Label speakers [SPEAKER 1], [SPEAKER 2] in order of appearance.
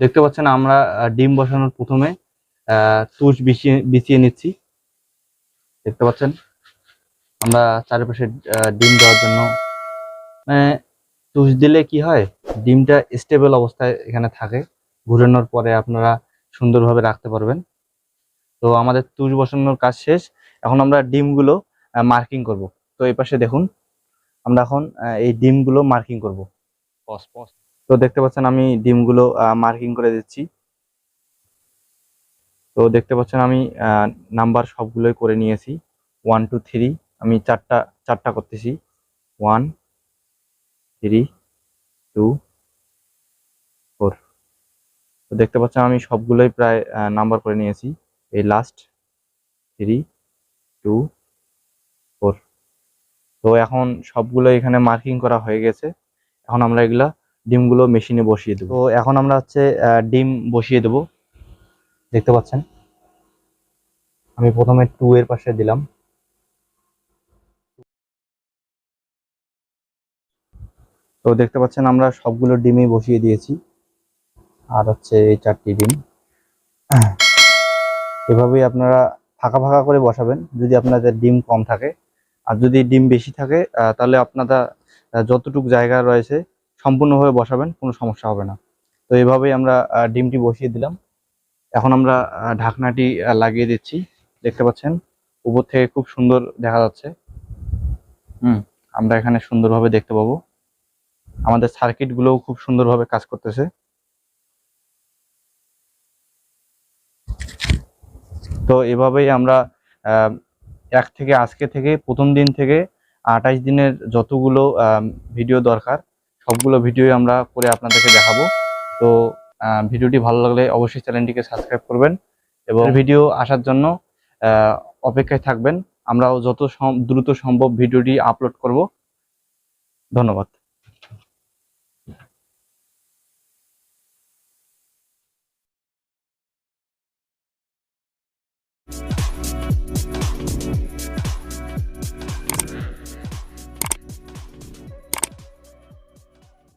[SPEAKER 1] দেখতে পাচ্ছেন আমরা ডিম বসানোর প্রথমে তুষ বিছিয়ে বিছিয়ে নিচ্ছি। দেখতে পাচ্ছেন আমরা চারিপাশে ডিম দেওয়ার জন্য মানে তুষ দিলে কি হয়, ডিমটা স্টেবল অবস্থায় এখানে থাকে, ঘুরানোর পরে আপনারা সুন্দরভাবে রাখতে পারবেন। তো আমাদের তুষ বসানোর কাজ শেষ। এখন আমরা ডিমগুলো মার্কিং করব। তো এই পাশে দেখুন আমরা এখন এই ডিমগুলো মার্কিং করব। তো দেখতে পাচ্ছেন আমি ডিমগুলো মার্কিং করে দিচ্ছি। তো দেখতে পাচ্ছেন আমি নাম্বার সবগুলোই করে নিয়েছি, 1 2 3। আমি চারটা চারটা করতেছি, 1 3 2 4। তো দেখতে পাচ্ছেন আমি সবগুলোই প্রায় নাম্বার করে নিয়েছি। এই লাস্ট 3 2 4। তো এখন সবগুলো এখানে মার্কিং করা হয়ে গেছে। এখন আমরা এগুলা ডিমগুলো মেশিনে বসিয়ে দেবো। তো এখন আমরা হচ্ছে ডিম বসিয়ে দেবো। দেখতে পাচ্ছেন আমি প্রথমে 2 এর পাশে দিলাম। তো দেখতে পাচ্ছেন আমরা সবগুলো ডিমই বসিয়ে দিয়েছি, আর হচ্ছে এই 4টি ডিম। এভাবেই আপনারা ফাঁকা ফাঁকা করে বসাবেন যদি আপনাদের ডিম কম থাকে। আর যদি ডিম বেশি থাকে তাহলে আপনারা যতটুকু জায়গা রয়েছে সম্পূর্ণভাবে বসাবেন, কোনো সমস্যা হবে না। তো এইভাবেই আমরা ডিমটি বসিয়ে দিলাম। এখন আমরা ঢাকনাটি লাগিয়ে দিচ্ছি। দেখতে পাচ্ছেন উপর থেকে খুব সুন্দর দেখা যাচ্ছে। আমরা এখানে সুন্দরভাবে দেখতে পাবো, আমাদের সার্কিট গুলোও খুব সুন্দরভাবে কাজ করতেছে। তো এভাবেই আমরা আজকে থেকে প্রথম দিন থেকে 28 দিনের যতগুলো ভিডিও দরকার সবগুলো ভিডিও আমরা করে আপনাদেরকে দেখাবো। তো ভিডিওটি ভালো লাগলে অবশ্যই চ্যানেলটিকে সাবস্ক্রাইব করবেন এবং ভিডিও আসার জন্য অপেক্ষায় থাকবেন। আমরাও যত দ্রুত সম্ভব ভিডিওটি আপলোড করব। ধন্যবাদ।